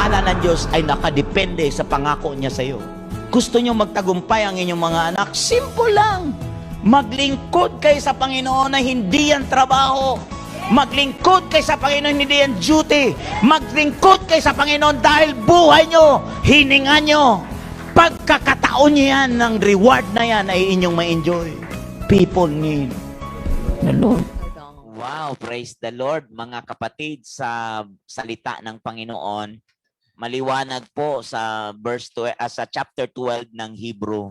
pagpapala ng Diyos ay nakadepende sa pangako niya sa iyo. Gusto nyo magtagumpay ang inyong mga anak? Simple lang. Maglingkod kayo sa Panginoon na hindi yan trabaho. Maglingkod kayo sa Panginoon, hindi yan duty. Maglingkod kayo sa Panginoon dahil buhay nyo, hininga nyo. Pagkakataon nyo yan, ng reward na yan ay inyong ma-enjoy. People need the Lord. Wow, praise the Lord mga kapatid. Sa salita ng Panginoon, maliwanag po sa sa chapter 12 ng Hebrew.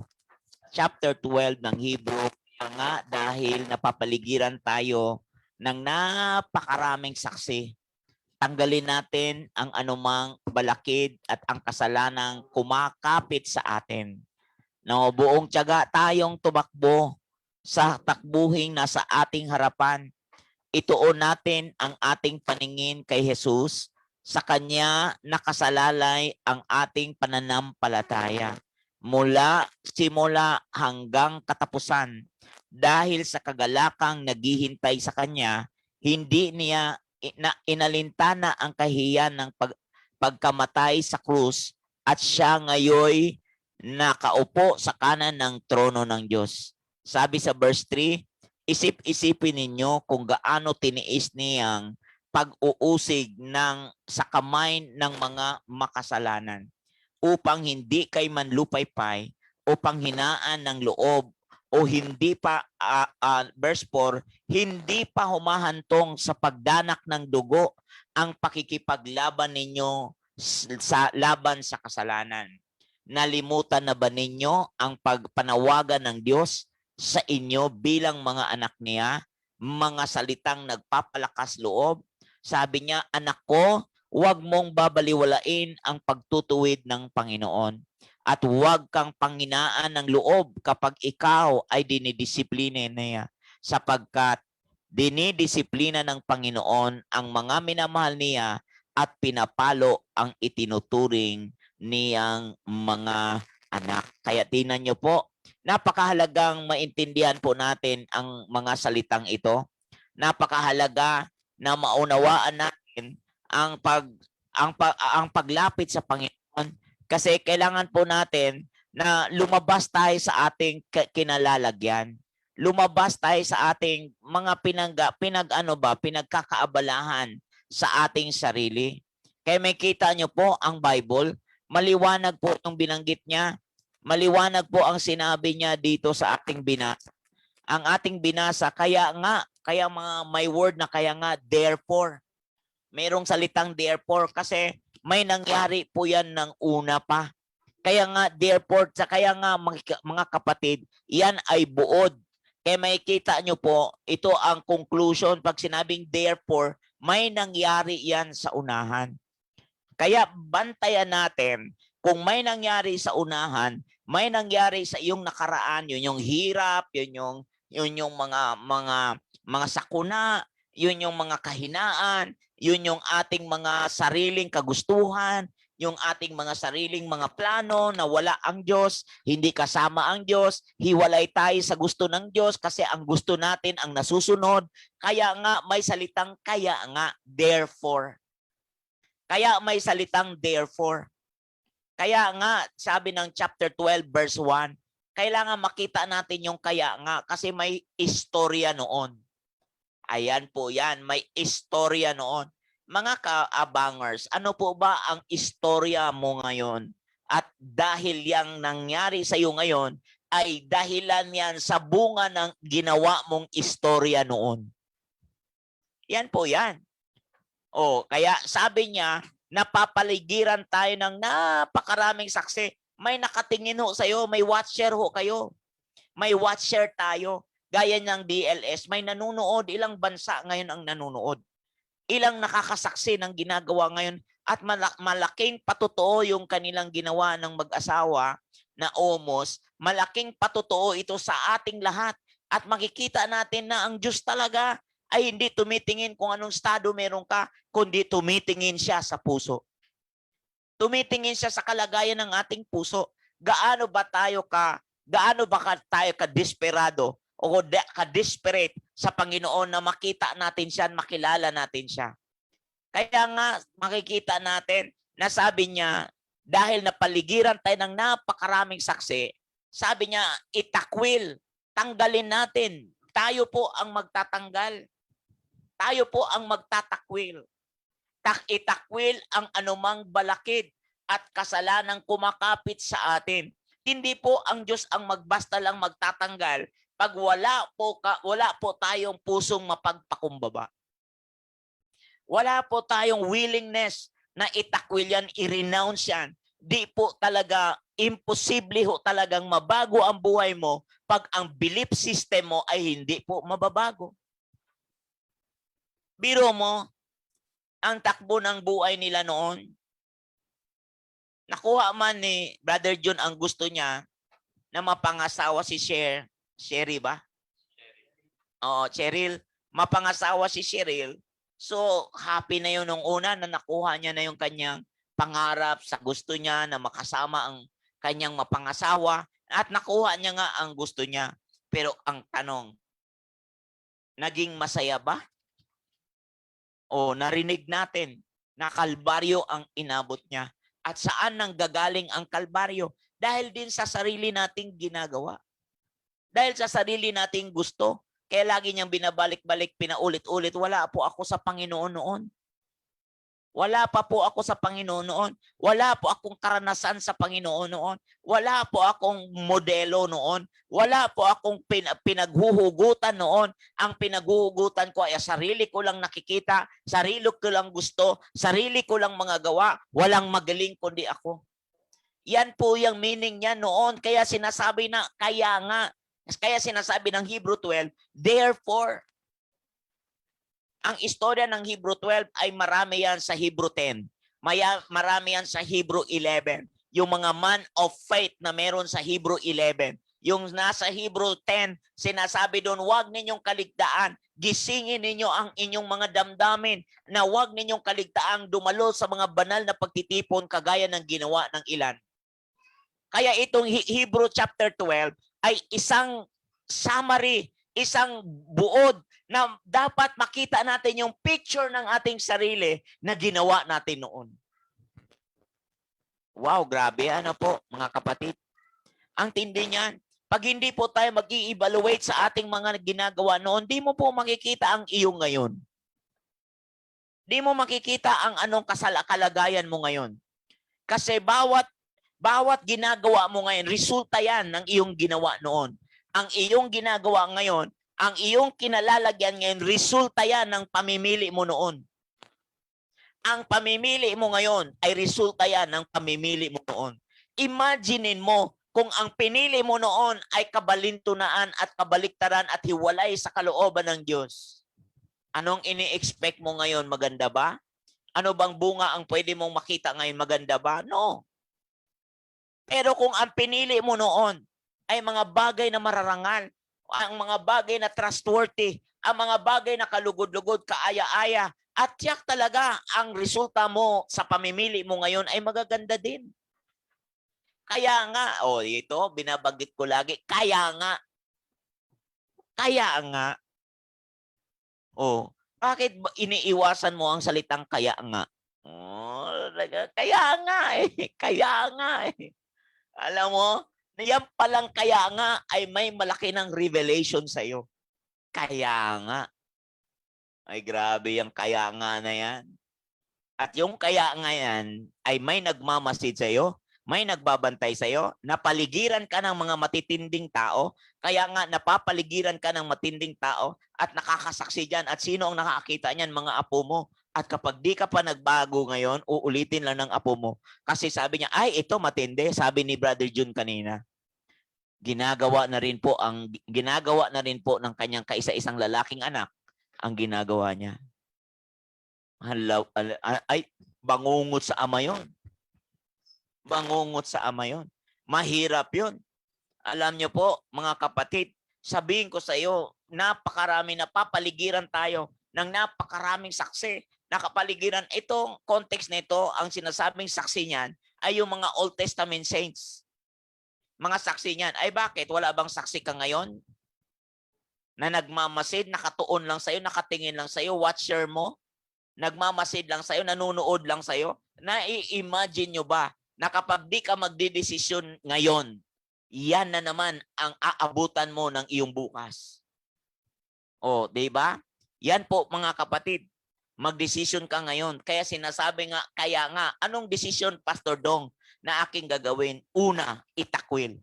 Chapter 12 ng Hebrew, kaya nga dahil napapaligiran tayo ng napakaraming saksi, tanggalin natin ang anumang balakid at ang kasalanang kumakapit sa atin. No, buong tiyaga tayong tumakbo sa takbuhing nasa ating harapan. Ituon natin ang ating paningin kay Jesus. Sa Kanya nakasalalay ang ating pananampalataya mula simula hanggang katapusan. Dahil sa kagalakang naghihintay sa Kanya, hindi niya inalintana ang kahiyan ng pagkamatay sa krus, at siya ngayoy nakaupo sa kanan ng trono ng Diyos. Sabi sa verse 3, isip-isipin ninyo kung gaano tiniis niyang pag-uusig sa kamay ng mga makasalanan upang hindi kay manlupaypay, upang hinaan ng loob, o hindi pa, verse 4, hindi pa humahantong sa pagdanak ng dugo ang pakikipaglaban ninyo sa laban sa kasalanan. Nalimutan na ba ninyo ang pagpanawagan ng Diyos sa inyo bilang mga anak niya, mga salitang nagpapalakas loob? Sabi niya, anak ko, huwag mong babaliwalain ang pagtutuwid ng Panginoon at huwag kang panghinaan ng loob kapag ikaw ay dinidisiplina niya, sapagkat dinidisiplina ng Panginoon ang mga minamahal niya at pinapalo ang itinuturing niyang mga anak. Kaya tingnan niyo po, napakahalagang maintindihan po natin ang mga salitang ito. Napakahalaga na maunawaan natin ang paglapit sa Panginoon, kasi kailangan po natin na lumabas tayo sa ating kinalalagyan. Lumabas tayo sa ating mga pinagkakaabalahan sa ating sarili. Kaya may kita nyo po ang Bible, maliwanag po yung binanggit niya. Maliwanag po ang sinabi niya dito sa ating binasa. Ang ating binasa, kaya mga may word na kaya nga, therefore. Mayroong salitang therefore kasi may nangyari po yan ng una pa. Kaya nga, therefore, kaya nga mga kapatid, yan ay buod. Kaya makikita nyo po, ito ang conclusion. Pag sinabing therefore, may nangyari yan sa unahan. Kaya bantayan natin, kung may nangyari sa unahan, may nangyari sa iyong nakaraan, yun yung hirap, yun yung mga sakuna, yun yung mga kahinaan, yun yung ating mga sariling kagustuhan, yung ating mga sariling mga plano na wala ang Diyos, hindi kasama ang Diyos, hiwalay tayo sa gusto ng Diyos kasi ang gusto natin ang nasusunod. Kaya nga may salitang kaya nga, therefore. Kaya may salitang therefore. Kaya nga, sabi ng chapter 12 verse 1, kailangan makita natin yung kaya nga kasi may istorya noon. Ayan po yan, may istorya noon. Mga kaabangers, ano po ba ang istorya mo ngayon? At dahil yang nangyari sa iyo ngayon, ay dahilan yan sa bunga ng ginawa mong istorya noon. Yan po yan. Kaya sabi niya, napapaligiran tayo ng napakaraming saksi. May nakatingin ho sa iyo, may watcher ho kayo. May watcher tayo. Gaya ng DLS, may nanunood, ilang bansa ngayon ang nanunood. Ilang nakakasaksi ng ginagawa ngayon at malaking patotoo yung kanilang ginawa ng mag-asawa na Omos. Malaking patotoo ito sa ating lahat at makikita natin na ang Diyos talaga ay hindi tumitingin kung anong estado meron ka, kundi tumitingin siya sa puso. Tumitingin siya sa kalagayan ng ating puso. Gaano ba tayo ka-desperado o ka-desperate sa Panginoon na makita natin siya, makilala natin siya. Kaya nga makikita natin na sabi niya, dahil napaligiran tayo ng napakaraming saksi, sabi niya, itakwil, tanggalin natin. Tayo po ang magtatanggal. Tayo po ang magtatakwil. Itakwil ang anumang balakid at kasalanang kumakapit sa atin. Hindi po ang Diyos ang magbasta lang magtatanggal pag wala po tayong pusong mapagpakumbaba. Wala po tayong willingness na itakwil yan, i-renounce yan. Di po talaga, imposible ho talagang mabago ang buhay mo pag ang belief system mo ay hindi po mababago. Biro mo, ang takbo ng buhay nila noon, nakuha man ni Brother John ang gusto niya na mapangasawa si Sherry ba? Oo, Cheryl. Mapangasawa si Cheryl. So, happy na yun nung una na nakuha niya na yung kanyang pangarap sa gusto niya na makasama ang kanyang mapangasawa at nakuha niya nga ang gusto niya. Pero ang tanong, naging masaya ba? O narinig natin na kalbaryo ang inabot niya. At saan nang gagaling ang kalbaryo? Dahil din sa sarili nating ginagawa. Dahil sa sarili nating gusto. Kaya lagi niyang binabalik-balik, pinaulit-ulit, wala po ako sa Panginoon noon. Wala pa po ako sa Panginoon noon. Wala po akong karanasan sa Panginoon noon. Wala po akong modelo noon. Wala po akong pinaghuhugutan noon. Ang pinaghuhugutan ko ay sarili ko lang nakikita, sarili ko lang gusto, sarili ko lang mga gawa. Walang magaling kundi ako. Yan po yung meaning niya noon. Kaya sinasabi na, kaya sinasabi ng Hebrew 12, therefore, ang istorya ng Hebrew 12 ay marami yan sa Hebrew 10. Marami yan sa Hebrew 11. Yung mga man of faith na meron sa Hebrew 11. Yung nasa Hebrew 10, sinasabi doon, huwag ninyong kaligtaan. Gisingin ninyo ang inyong mga damdamin na huwag ninyong kaligtaang dumalo sa mga banal na pagtitipon kagaya ng ginawa ng ilan. Kaya itong Hebrew chapter 12 ay isang summary, isang buod na dapat makita natin yung picture ng ating sarili na ginawa natin noon. Wow, grabe ano po mga kapatid. Ang tindi niyan. Pag hindi po tayo mag-i-evaluate sa ating mga ginagawa noon, di mo po makikita ang iyong ngayon. Di mo makikita ang anong kalagayan mo ngayon. Kasi bawat ginagawa mo ngayon, resulta yan ng iyong ginawa noon. Ang iyong ginagawa ngayon, ang iyong kinalalagyan ngayon, resulta yan ng pamimili mo noon. Ang pamimili mo ngayon ay resulta yan ng pamimili mo noon. Imaginein mo kung ang pinili mo noon ay kabalintunaan at kabaliktaran at hiwalay sa kalooban ng Diyos. Anong ini-expect mo ngayon? Maganda ba? Ano bang bunga ang pwede mong makita ngayon? Maganda ba? No. Pero kung ang pinili mo noon ay mga bagay na mararangal, ang mga bagay na trustworthy, ang mga bagay na kalugod-lugod, kaaya-aya, at tiyak talaga ang resulta mo sa pamimili mo ngayon ay magaganda din. Kaya nga, ito, binabanggit ko lagi, kaya nga. Bakit iniiwasan mo ang salitang kaya nga? Kaya nga eh. Alam mo, yan palang kaya nga ay may malaki ng revelation sa iyo. Kaya nga. Ay grabe yung kaya nga na yan. At yung kaya nga yan ay may nagmamasid sa iyo, may nagbabantay sa iyo, napaligiran ka ng mga matitinding tao, kaya nga napapaligiran ka ng matinding tao at nakakasaksi dyan. At sino ang nakakita niyan? Mga apo mo. At kapag di ka pa nagbago ngayon, uulitin lang ng apo mo. Kasi sabi niya, ay ito matindi, sabi ni Brother Jun kanina. Ginagawa na rin po ng kanyang kaisa-isang lalaking anak ang ginagawa niya. Ay, bangungot sa ama yon. Bangungot sa ama yon. Mahirap yon. Alam niyo po, mga kapatid, sabihin ko sa iyo, napapaligiran tayo ng napakaraming saksi. Nakapaligiran, itong context nito, ang sinasabing saksi niyan ay yung mga Old Testament saints. Mga saksi niyan. Ay bakit? Wala bang saksi ka ngayon? Na nagmamasid, nakatuon lang sa'yo, nakatingin lang sa'yo, watcher mo, nagmamasid lang sa'yo, nanunood lang sa'yo. Nai-imagine nyo ba na kapag di ka magdidesisyon ngayon, yan na naman ang aabutan mo ng iyong bukas. O, di ba? Yan po mga kapatid, magdesisyon ka ngayon. Kaya sinasabi nga, kaya nga, anong desisyon, Pastor Dong, na aking gagawin? Una, itakwil.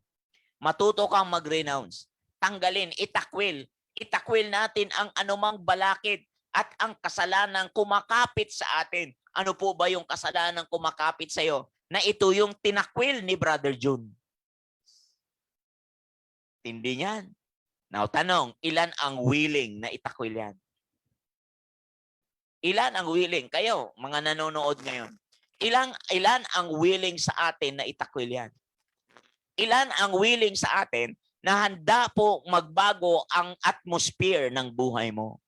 Matuto kang mag-renounce. Tanggalin, itakwil. Itakwil natin ang anumang balakid at ang kasalanang kumakapit sa atin. Ano po ba yung kasalanang kumakapit sa iyo? Na ito yung tinakwil ni Brother June. Tindi niyan. Now, tanong, ilan ang willing na itakwil yan? Ilan ang willing? Kayo, mga nanonood ngayon. Ilan ang willing sa atin na itakwil yan? Ilan ang willing sa atin na handa po magbago ang atmosphere ng buhay mo?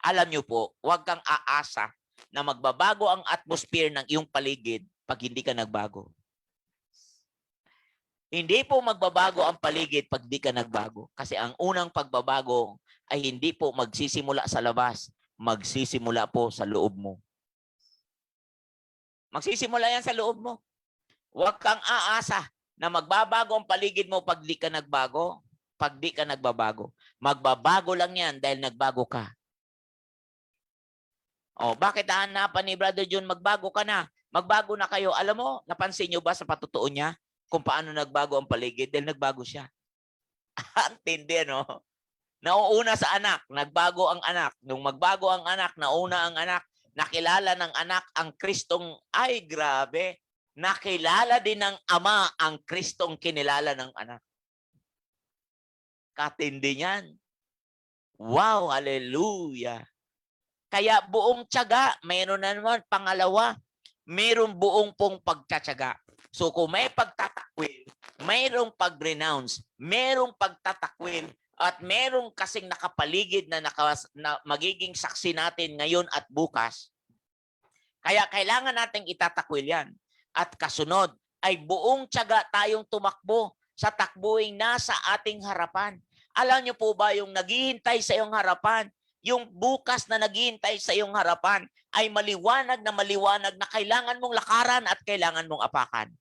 Alam nyo po, huwag kang aasa na magbabago ang atmosphere ng iyong paligid pag hindi ka nagbago. Hindi po magbabago ang paligid pag di ka nagbago. Kasi ang unang pagbabago ay hindi po magsisimula sa labas, magsisimula po sa loob mo. Magsisimula yan sa loob mo. Huwag kang aasa na magbabago ang paligid mo pag di ka nagbago, pag di ka nagbabago. Magbabago lang yan dahil nagbago ka. O, bakit hahanapan ni Brother John, magbago ka na? Magbago na kayo. Alam mo, napansin nyo ba sa patutuon niya kung paano nagbago ang paligid? Dahil nagbago siya. Ang tindi, no? Nauuna sa anak, nagbago ang anak. Nung magbago ang anak, nauna ang anak. Nakilala ng anak ang Kristong, ay grabe, nakilala din ng ama ang Kristong kinilala ng anak. Katindi niyan. Wow, hallelujah. Kaya buong tiyaga, mayroon na naman, pangalawa, mayroong buong pong pagtsatsaga. So kung may pagtatakwil, mayroong pag-renounce, mayroong pagtatakwil, at mayroong kasing nakapaligid na, magiging saksi natin ngayon at bukas. Kaya kailangan nating itatakwil yan. At kasunod ay buong tiyaga tayong tumakbo sa takbuing nasa ating harapan. Alam niyo po ba yung naghihintay sa iyong harapan, yung bukas na naghihintay sa iyong harapan ay maliwanag na kailangan mong lakaran at kailangan mong apakan.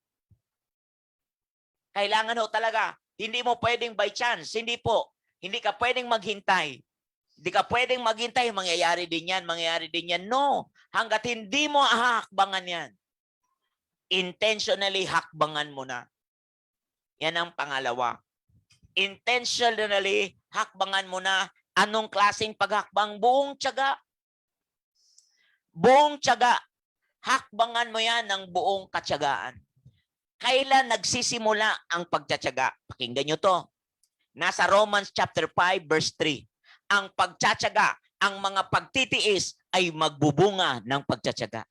Kailangan ho talaga. Hindi mo pwedeng by chance. Hindi po. Hindi ka pwedeng maghintay. Hindi ka pwedeng maghintay. Mangyayari din yan, mangyayari din yan. No. Hanggat hindi mo ahakbangan yan. Intentionally hakbangan mo na. Yan ang pangalawa. Intentionally hakbangan mo na. Anong klaseng paghakbang? Buong tiyaga. Buong tiyaga. Hakbangan mo yan ng buong katyagaan. Kailan nagsisimula ang pagtsatsaga? Pakinggan nyo to. Nasa Romans chapter 5 verse 3. Ang pagtsatsaga, ang mga pagtitiis ay magbubunga ng pagtsatsaga.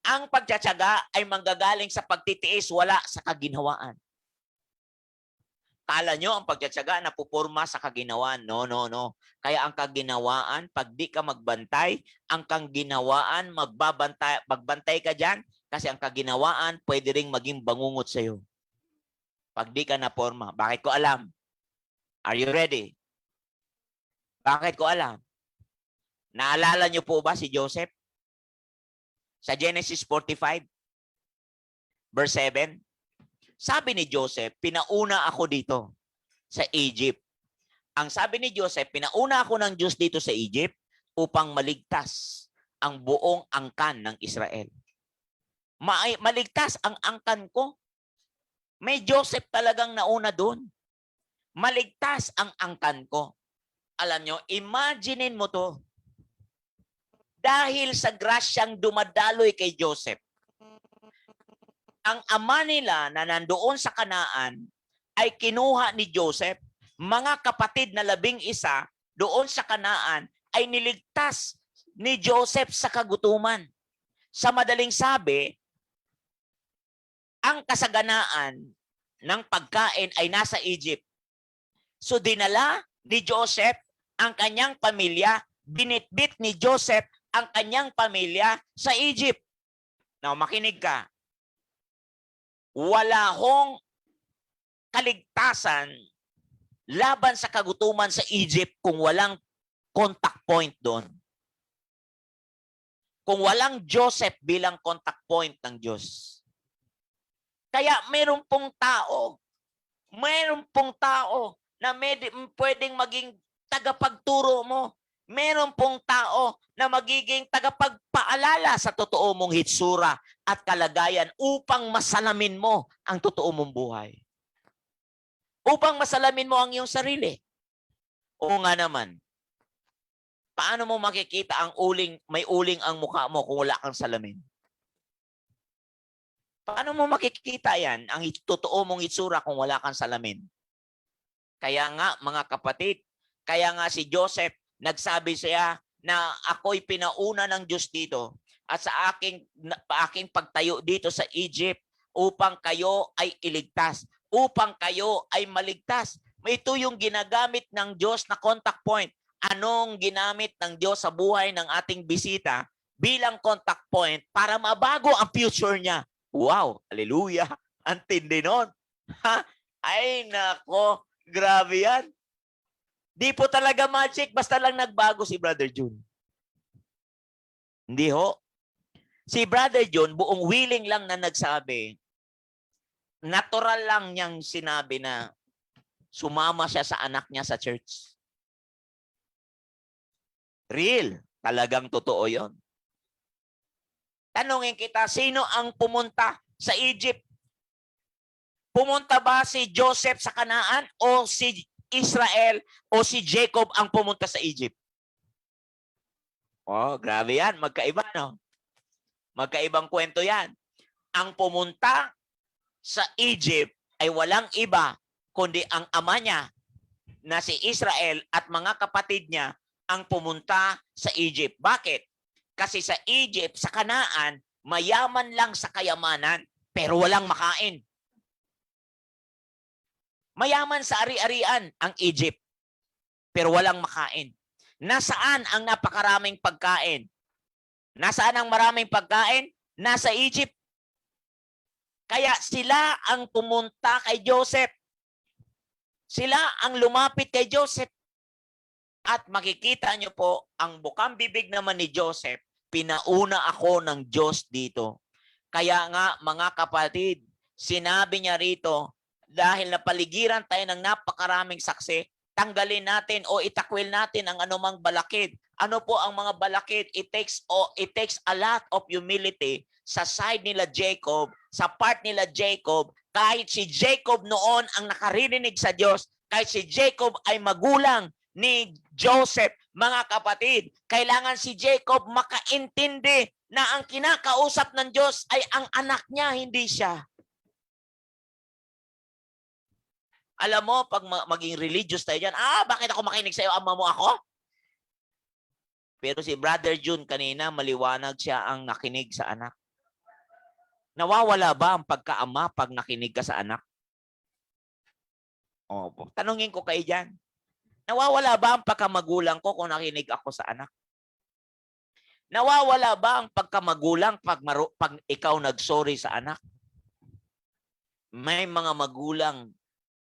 Ang pagtsatsaga ay manggagaling sa pagtitiis, wala sa kaginhawaan. Kala nyo ang pagtsatsaga na pupurma sa kaginawaan. No, no, no. Kaya ang kaginawaan, pag di ka magbantay, ang kaginawaan, magbantay ka dyan, kasi ang kaginawaan, pwede ring maging bangungot sa'yo. Pag di ka naporma. Bakit ko alam? Are you ready? Bakit ko alam? Naalala nyo po ba si Joseph? Sa Genesis 45, verse 7, sabi ni Joseph, pinauna ako dito sa Egypt. Ang sabi ni Joseph, pinauna ako ng Diyos dito sa Egypt upang maligtas ang buong angkan ng Israel. Maligtas ang angkan ko. May Joseph talagang nauna doon. Maligtas ang angkan ko. Alam nyo, imaginein mo to. Dahil sa grasyang dumadaloy kay Joseph, ang ama nila na nandoon sa Kanaan ay kinuha ni Joseph, mga kapatid na 11 doon sa Kanaan ay niligtas ni Joseph sa kagutuman. Sa madaling sabi, ang kasaganaan ng pagkain ay nasa Egypt. So dinala ni Joseph ang kanyang pamilya, binitbit ni Joseph ang kanyang pamilya sa Egypt. Now, makinig ka. Wala hong kaligtasan laban sa kagutuman sa Egypt kung walang contact point doon. kung walang Joseph bilang contact point ng Diyos. Kaya meron pong tao na pwedeng maging tagapagturo mo. Meron pong tao na magiging tagapagpaalala sa totoo mong hitsura at kalagayan upang masalamin mo ang totoo mong buhay. Upang masalamin mo ang iyong sarili. Oo nga naman. Paano mo makikita may uling ang mukha mo kung wala kang salamin? Paano mo makikita yan, ang totoo mong itsura kung wala kang salamin? Kaya nga, mga kapatid, kaya nga si Joseph, nagsabi siya na ako'y pinauna ng Diyos dito at sa aking pagtayo dito sa Egypt upang kayo ay iligtas, upang kayo ay maligtas. Ito yung ginagamit ng Diyos na contact point. Anong ginamit ng Diyos sa buhay ng ating bisita bilang contact point para mabago ang future niya? Wow, hallelujah. Ang tindi nun. Ha? Ay, nako, grabe yan. Di po talaga magic, basta lang nagbago si Brother June. Hindi ho. Si Brother June, buong willing lang na nagsabi, natural lang niyang sinabi na sumama siya sa anak niya sa church. Real. Talagang totoo yon. Tanungin kita, sino ang pumunta sa Egypt? Pumunta ba si Joseph sa Kanaan o si Israel o si Jacob ang pumunta sa Egypt? Oh, grabe yan. Magkaiba, no? Magkaibang kwento yan. Ang pumunta sa Egypt ay walang iba kundi ang ama niya na si Israel at mga kapatid niya ang pumunta sa Egypt. Bakit? Kasi sa Egypt, sa Kanaan, mayaman lang sa kayamanan, pero walang makain. Mayaman sa ari-arian ang Egypt, pero walang makain. Nasaan ang napakaraming pagkain? Nasaan ang maraming pagkain? Nasa Egypt. Kaya sila ang pumunta kay Joseph. Sila ang lumapit kay Joseph. At makikita nyo po, ang bukang bibig naman ni Joseph, pinauna ako ng Diyos dito. Kaya nga, mga kapatid, sinabi niya rito, dahil napaligiran tayo ng napakaraming saksi, tanggalin natin o itakwil natin ang anumang balakid. Ano po ang mga balakid? It takes a lot of humility sa side nila Jacob, sa part nila Jacob. Kahit si Jacob noon ang nakaririnig sa Diyos, kahit si Jacob ay magulang ni Joseph, mga kapatid, kailangan si Jacob makaintindi na ang kinakausap ng Diyos ay ang anak niya, hindi siya. Alam mo, pag maging religious tayo dyan, bakit ako makinig sa'yo, ama mo ako? Pero si Brother June kanina, maliwanag siya ang nakinig sa anak. Nawawala ba ang pagkaama pag nakinig ka sa anak? Opo. Tanungin ko kayo dyan. Nawawala ba ang pagkamagulang ko kung nakinig ako sa anak? Nawawala ba ang pagkamagulang pag ikaw nagsorry sa anak? May mga magulang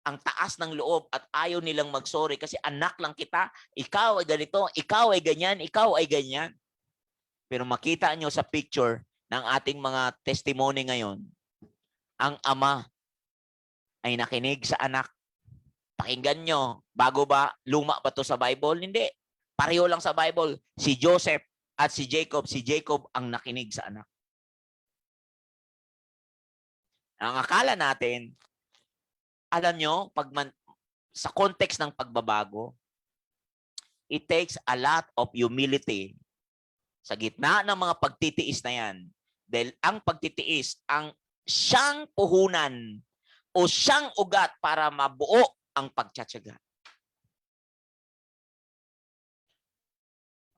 ang taas ng loob at ayaw nilang magsorry kasi anak lang kita, ikaw ay ganito, ikaw ay ganyan, ikaw ay ganyan. Pero makita nyo sa picture ng ating mga testimony ngayon, ang ama ay nakinig sa anak. Pakinggan nyo, bago ba, luma ba to sa Bible? Hindi. Pareho lang sa Bible. Si Joseph at si Jacob ang nakinig sa anak. Ang akala natin, alam nyo, sa context ng pagbabago, it takes a lot of humility sa gitna ng mga pagtitiis na yan. Dahil ang pagtitiis, ang siyang puhunan o siyang ugat para mabuo ang pagtsatsaga.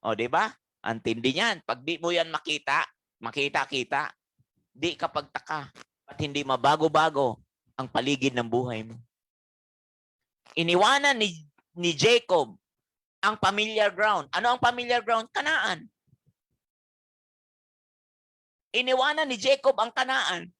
O, di ba? Ang tindi niyan. Pag di mo yan makita, di ka pagtaka at hindi mabago-bago ang paligid ng buhay mo. Iniwanan ni Jacob ang familiar ground. Ano ang familiar ground? Kanaan. Iniwanan ni Jacob ang Kanaan,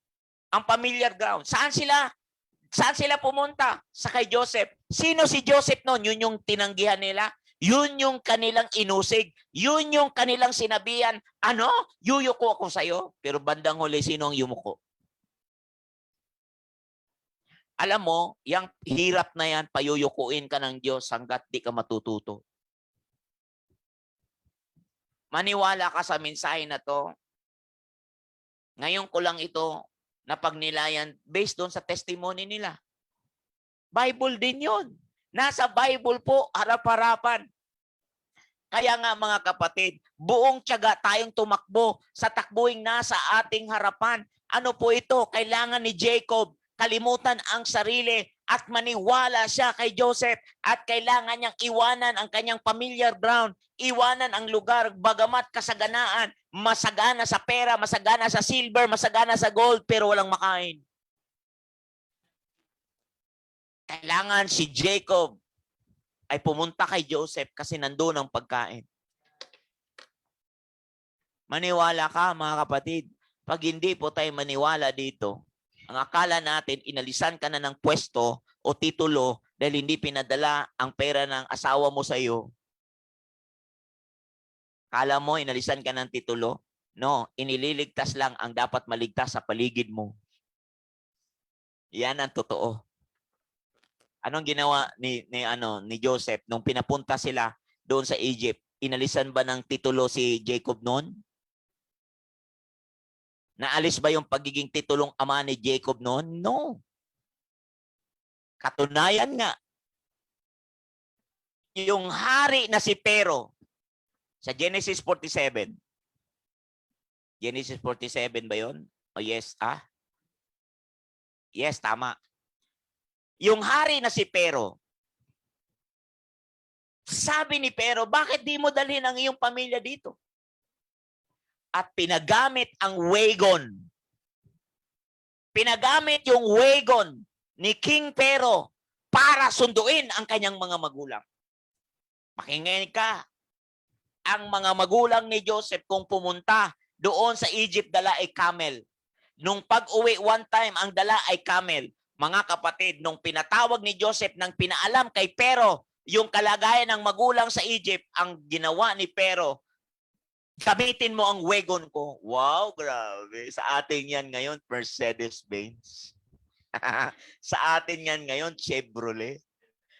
ang familiar ground. Saan sila pumunta? Sa kay Joseph. Sino si Joseph noon? Yun yung tinanggihan nila. Yun yung kanilang inusig. Yun yung kanilang sinabihan, ano? Yuyuko ako sa'yo. Pero bandang huli, sino ang yumuko? Alam mo, yung hirap na yan, payuyukuin ka ng Diyos hanggat di ka matututo. Maniwala ka sa mensahe na to. Ngayon ko lang ito napagnilayan based doon sa testimony nila. Bible din yun. Nasa Bible po, harap-harapan. Kaya nga mga kapatid, buong tiyaga tayong tumakbo sa takbuing nasa ating harapan. Ano po ito? Kailangan ni Jacob kalimutan ang sarili at maniwala siya kay Joseph at kailangan niyang iwanan ang kanyang familiar ground, iwanan ang lugar, bagamat kasaganaan, masagana sa pera, masagana sa silver, masagana sa gold, pero walang makain. Kailangan si Jacob ay pumunta kay Joseph kasi nandoon ang pagkain. Maniwala ka mga kapatid, pag hindi po tayo maniwala dito, ang akala natin, inalisan ka na ng pwesto o titulo dahil hindi pinadala ang pera ng asawa mo sa iyo. Kala mo, inalisan ka ng titulo? No, inililigtas lang ang dapat maligtas sa paligid mo. Yan ang totoo. Anong ginawa ni Joseph nung pinapunta sila doon sa Egypt? Inalisan ba ng titulo si Jacob noon? Naalis ba yung pagiging titulong ama ni Jacob noon? No. Katunayan nga, yung hari na si Pero, sa Genesis 47. Genesis 47 ba yun? O yes, Yes, tama. Yung hari na si Pero, sabi ni Pero, bakit di mo dalhin ang iyong pamilya dito? At pinagamit ang wagon. Pinagamit yung wagon ni King Pero para sunduin ang kanyang mga magulang. Pakinggan ka. Ang mga magulang ni Joseph kung pumunta doon sa Egypt, dala ay camel. Nung pag-uwi one time, ang dala ay camel. Mga kapatid, nung pinatawag ni Joseph nang pinaalam kay Pero yung kalagayan ng magulang sa Egypt, ang ginawa ni Pero, gamitin mo ang wagon ko. Wow, grabe. Sa atin yan ngayon, Mercedes-Benz. Sa atin yan ngayon, Chevrolet.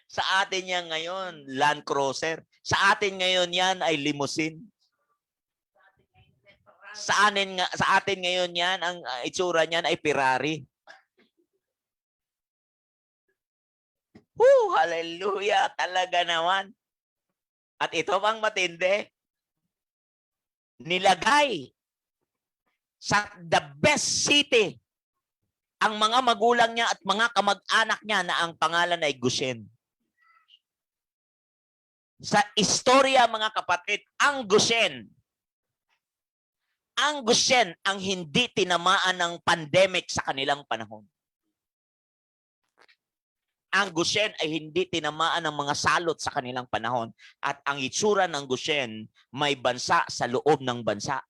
Sa atin yan ngayon, Land Cruiser. Sa atin ngayon yan ay limousine. Sa atin ngayon yan, ang itsura niyan ay Ferrari. Hallelujah! Talaga naman. At ito pang matindi, nilagay sa the best city ang mga magulang niya at mga kamag-anak niya na ang pangalan ay Goshen. Sa istorya mga kapatid, ang Goshen ang hindi tinamaan ng pandemic sa kanilang panahon. Ang Goshen ay hindi tinamaan ng mga salot sa kanilang panahon. At ang itsura ng Goshen, may bansa sa loob ng bansa.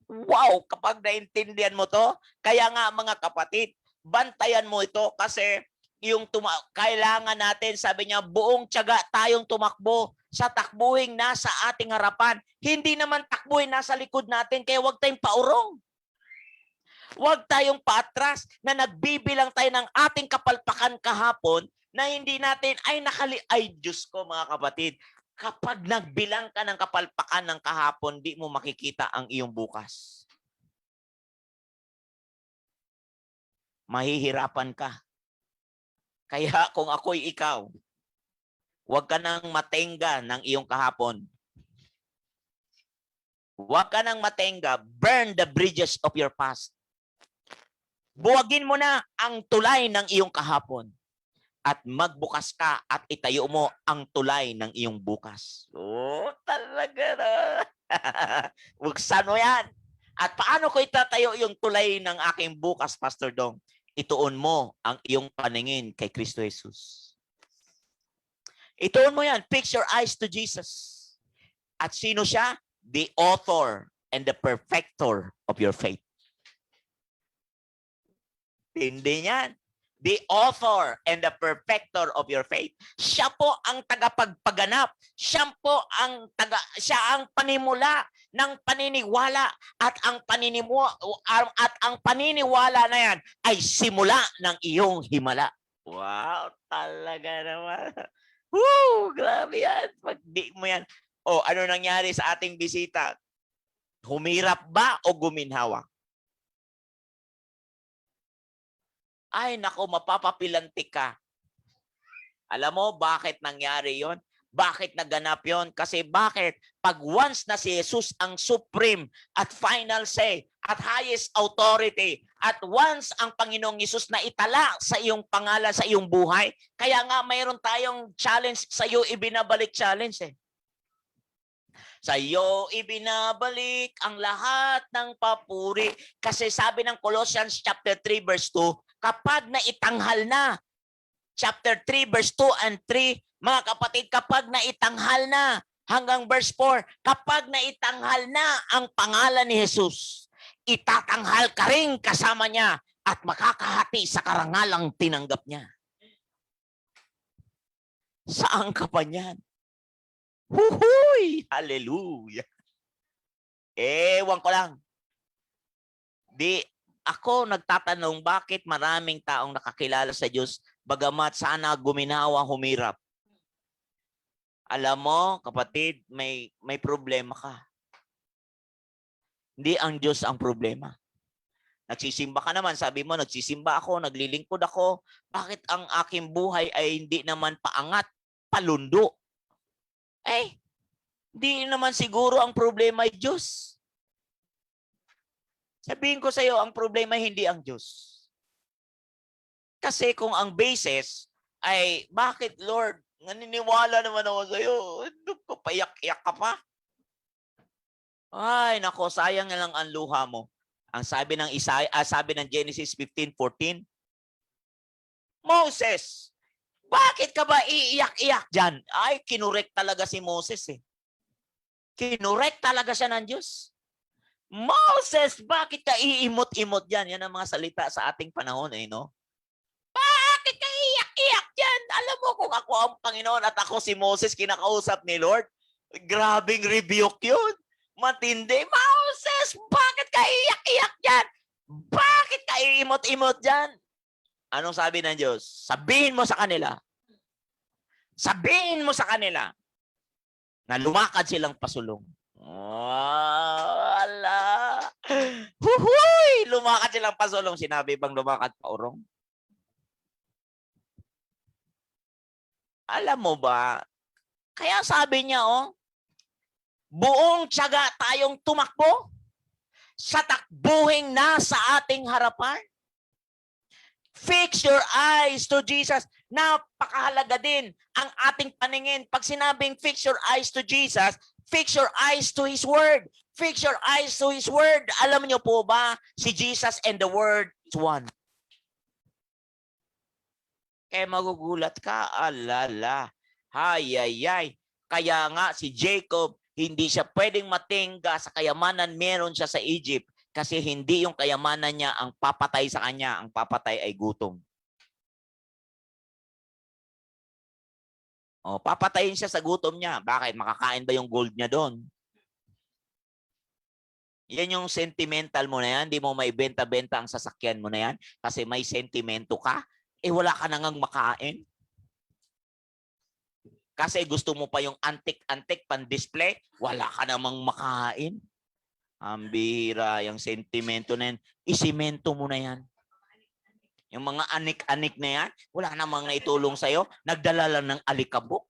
Wow! Kapag naintindihan mo to, kaya nga mga kapatid, bantayan mo ito kasi yung kailangan natin, sabi niya, buong tiyaga tayong tumakbo sa takbuhing nasa ating harapan. Hindi naman takbuhin nasa likod natin, kaya huwag tayong paurong. Huwag tayong paatras na nagbibilang tayo ng ating kapalpakan kahapon na hindi natin, ay Diyos ko mga kapatid, kapag nagbilang ka ng kapalpakan ng kahapon, di mo makikita ang iyong bukas. Mahihirapan ka. Kaya kung ako'y ikaw, huwag ka nang matenga ng iyong kahapon. Huwag ka nang matenga. Burn the bridges of your past. Buwagin mo na ang tulay ng iyong kahapon at magbukas ka at itayo mo ang tulay ng iyong bukas. Oh, talaga na. Buksan mo yan. At paano ko itatayo yung tulay ng aking bukas, Pastor Dong? Ituon mo ang iyong paningin kay Kristo Jesus. Ituon mo yan. Fix your eyes to Jesus. At sino siya? The author and the perfecter of your faith. Hindi yan. the author and the perfecter of your faith. Siya po ang tagapagpaganap. Siya ang panimula ng paniniwala at ang paniniwala na yan ay simula ng iyong himala. Wow, talaga naman. Woo, grabe yan. Pag di mo yan. O, ano nangyari sa ating bisita? Humirap ba o guminhawa? Ay, nako, mapapapilantik ka. Alam mo, bakit nangyari yon? Bakit naganap yon? Kasi bakit? Pag once na si Jesus ang supreme at final say at highest authority, at once ang Panginoong Jesus na itala sa iyong pangalan, sa iyong buhay, kaya nga mayroon tayong challenge sa iyo, ibinabalik challenge eh. Sa iyo ibinabalik ang lahat ng papuri. Kasi sabi ng Colossians chapter 3 verse 2, kapag naitanghal na, chapter 3 verse 2 and 3, mga kapatid, kapag naitanghal na, hanggang verse 4, kapag naitanghal na ang pangalan ni Jesus, itatanghal ka rin kasama niya at makakahati sa karangalang tinanggap niya. Saan ka pa niyan? Huhuy! Hallelujah! Ewan ko lang. Ako nagtatanong bakit maraming taong nakakilala sa Diyos bagamat sana guminawa, humirap. Alam mo, kapatid, may problema ka. Hindi ang Diyos ang problema. Nagsisimba ka naman, sabi mo, nagsisimba ako, naglilingkod ako. Bakit ang aking buhay ay hindi naman paangat, palundo? Hindi naman siguro ang problema ay Diyos. Sabihin ko sa iyo, ang problema hindi ang Diyos. Kasi kung ang basis ay, bakit Lord, naniniwala naman ako sa iyo, payak-iyak ka pa. Ay, nako, sayang na lang ang luha mo. Ang sabi ng sabi ng Genesis 15:14, Moses, bakit ka ba iiyak-iyak dyan? Ay, kinurek talaga si Moses eh. Kinurek talaga siya ng Diyos. Moses, bakit ka iimot-imot dyan? Yan ang mga salita sa ating panahon eh, no? Bakit ka iiyak-iyak dyan? Alam mo kung ako ang Panginoon at ako si Moses, kinakausap ni Lord, grabing rebuke yun. Matindi. Moses, bakit ka iiyak-iyak dyan? Bakit ka iimot-imot dyan? Anong sabi ng Diyos? Sabihin mo sa kanila. Sabihin mo sa kanila na lumakad silang pasulong. Wala. Huhuy! Lumakad silang pasulong. Sinabi bang lumakad pa urong? Alam mo ba? Kaya sabi niya, buong tiyaga tayong tumakbo sa takbuhing nasa ating harapan. Fix your eyes to Jesus. Napakahalaga din ang ating paningin. Pag sinabing fix your eyes to Jesus, fix your eyes to His Word. Fix your eyes to His Word. Alam niyo po ba, si Jesus and the Word is one. Kaya magugulat ka, alala. Hayayay. Kaya nga si Jacob, hindi siya pwedeng matingga sa kayamanan meron siya sa Egypt. Kasi hindi yung kayamanan niya ang papatay sa kanya. Ang papatay ay gutom. Papatayin siya sa gutom niya. Bakit? Makakain ba yung gold niya doon? Yan yung sentimental mo na yan. Hindi mo may benta-benta ang sasakyan mo na yan. Kasi may sentimento ka. Wala ka nang makain. Kasi gusto mo pa yung antik-antik pan-display. Wala ka namang makain. Ang bihira, yung sentimento na yan, isimento mo na yan. Yung mga anik-anik na yan, wala namang naitulong sa'yo, nagdala lang ng alikabok.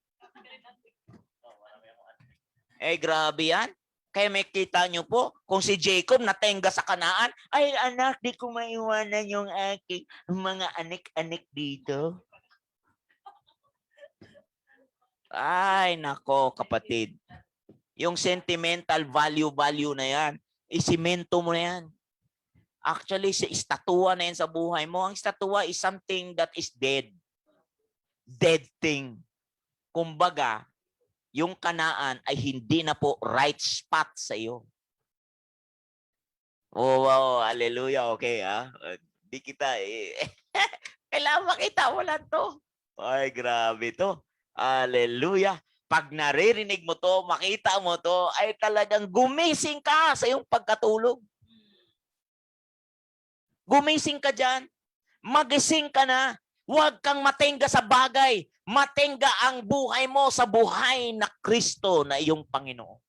Grabe yan. Kaya may kita nyo po, kung si Jacob natenga sa Kanaan, ay anak, di ko maiwanan yung aking mga anik-anik dito. Ay, nako kapatid. Yung sentimental value na yan, isimento mo na yan. Actually, si estatwa na yan sa buhay mo. Ang estatwa is something that is dead. Dead thing. Kumbaga, yung Kanaan ay hindi na po right spot sa iyo. Oh, wow, hallelujah. Okay, Di kita Kailangan makita mo lang to. Ay, grabe to. Hallelujah. Pag naririnig mo to, makita mo to, ay talagang gumising ka sa iyong pagkatulog. Gumising ka dyan. Magising ka na. Huwag kang matenga sa bagay. Matenga ang buhay mo sa buhay na Kristo na iyong Panginoon.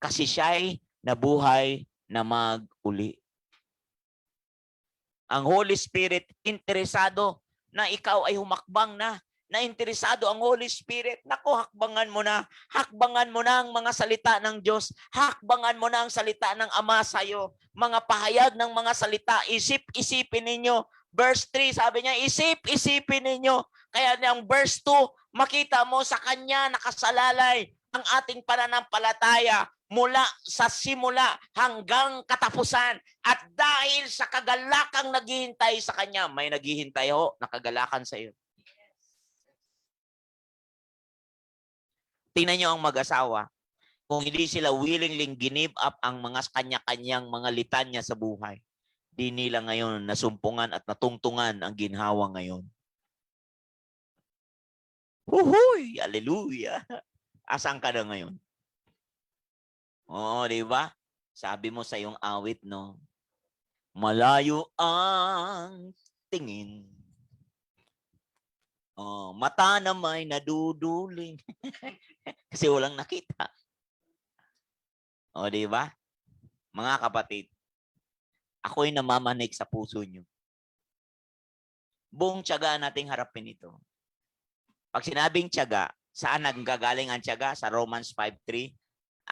Kasi siya'y nabuhay na mag-uli. Ang Holy Spirit, interesado na ikaw ay humakbang na. Interesado ang Holy Spirit. Naku, hakbangan mo na. Hakbangan mo na ang mga salita ng Diyos. Hakbangan mo na ang salita ng Ama sa'yo. Mga pahayag ng mga salita. Isip-isipin ninyo. Verse 3, sabi niya, isip-isipin ninyo. Kaya ang verse 2, makita mo sa Kanya nakasalalay ang ating pananampalataya mula sa simula hanggang katapusan. At dahil sa kagalakang naghihintay sa Kanya, may naghihintay ho, nakagalakan sa iyo. Tingnan niyo ang mag-asawa. Kung hindi sila willingly give up ang mga kanya-kanyang mga litanya sa buhay, di nila ngayon nasumpungan at natungtungan ang ginhawa ngayon. Huhuy! Hallelujah! Asan ka na ngayon? Oo, di ba? Sabi mo sa iyong awit, no? Malayo ang tingin. Oh, mata na may naduduling. Kasi walang nakita. O, di ba? Mga kapatid, ako'y namamanig sa puso nyo. Buong tiyaga nating harapin ito. Pag sinabing tiyaga, saan nanggagaling ang tiyaga? Sa Romans 5:3.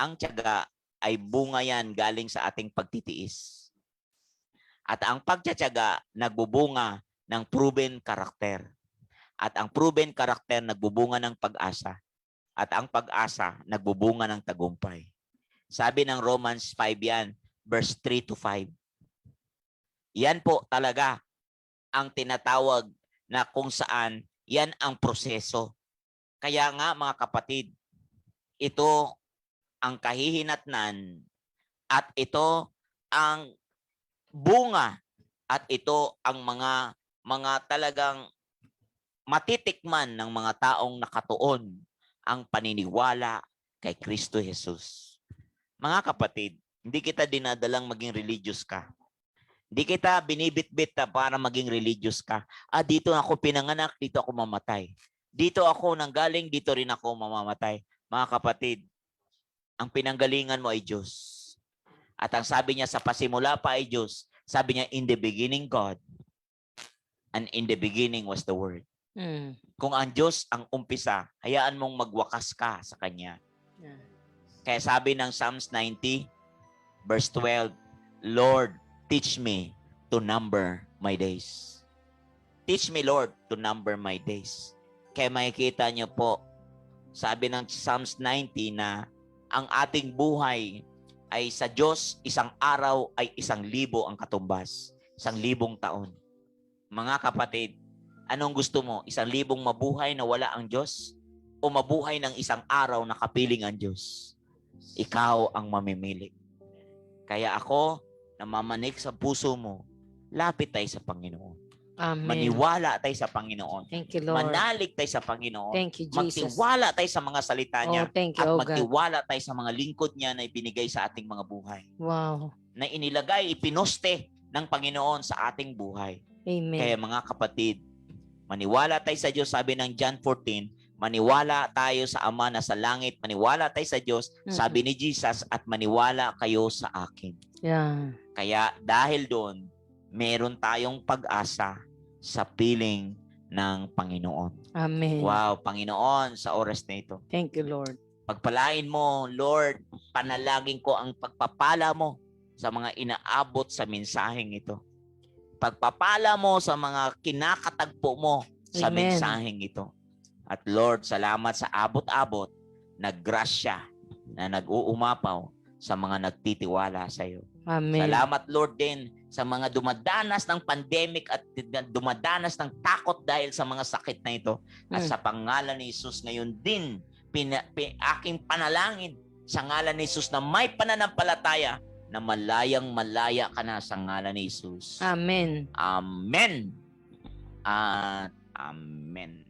Ang tiyaga ay bunga yan galing sa ating pagtitiis. At ang pagtitiyaga nagbubunga ng proven karakter. At ang proven karakter nagbubunga ng pag-asa. At ang pag-asa nagbubunga ng tagumpay. Sabi ng Romans 5 yan, verse 3-5. Yan po talaga ang tinatawag na kung saan yan ang proseso. Kaya nga mga kapatid, ito ang kahihinatnan at ito ang bunga at ito ang mga talagang matitikman ng mga taong nakatuon ang paniniwala kay Kristo Jesus. Mga kapatid, hindi kita dinadalang maging religious ka. Hindi kita binibit-bit para maging religious ka. Dito ako pinanganak, dito ako mamatay. Dito ako nanggaling, dito rin ako mamamatay. Mga kapatid, ang pinanggalingan mo ay Diyos. At ang sabi niya sa pasimula pa ay Diyos. Sabi niya, in the beginning God, and in the beginning was the Word. Kung ang Diyos ang umpisa, hayaan mong magwakas ka sa Kanya. Kaya sabi ng Psalms 90, verse 12, Lord, teach me to number my days. Teach me, Lord, to number my days. Kaya makikita niyo po, sabi ng Psalms 90 na ang ating buhay ay sa Diyos, isang araw ay 1,000 ang katumbas. 1,000 taon. Mga kapatid, anong gusto mo? 1,000 mabuhay na wala ang Diyos? O mabuhay ng isang araw na kapiling ang Diyos? Ikaw ang mamimili. Kaya ako, namamanik sa puso mo, lapit tayo sa Panginoon. Amen. Maniwala tayo sa Panginoon. Thank you, Lord. Manalig tayo sa Panginoon. Thank you, Jesus. Magtiwala tayo sa mga salita niya. Thank you, At God. magtiwala tayo sa mga lingkod niya na ibinigay sa ating mga buhay. Wow. Na inilagay, ipinoste ng Panginoon sa ating buhay. Amen. Kaya mga kapatid, maniwala tayo sa Diyos. Sabi ng John 14, maniwala tayo sa Ama na sa langit. Maniwala tayo sa Diyos. Sabi ni Jesus, at maniwala kayo sa akin. Yeah. Kaya dahil doon, meron tayong pag-asa sa piling ng Panginoon. Amen. Wow, Panginoon, sa oras na ito. Thank you, Lord. Pagpalain mo, Lord, panalangin ko ang pagpapala mo sa mga inaabot sa mensaheng ito. Pagpapala mo sa mga kinakatagpo mo sa Amen. mensaheng ito. At Lord, salamat sa abot-abot na grasya na nag-uumapaw sa mga nagtitiwala sa iyo. Amen. Salamat, Lord, din sa mga dumadanas ng pandemic at dumadanas ng takot dahil sa mga sakit na ito. At sa pangalan ni Jesus ngayon din, aking panalangin sa ngalan ni Jesus na may pananampalataya na malayang malaya ka na sa ngalan ni Jesus. Amen. Amen. at amen.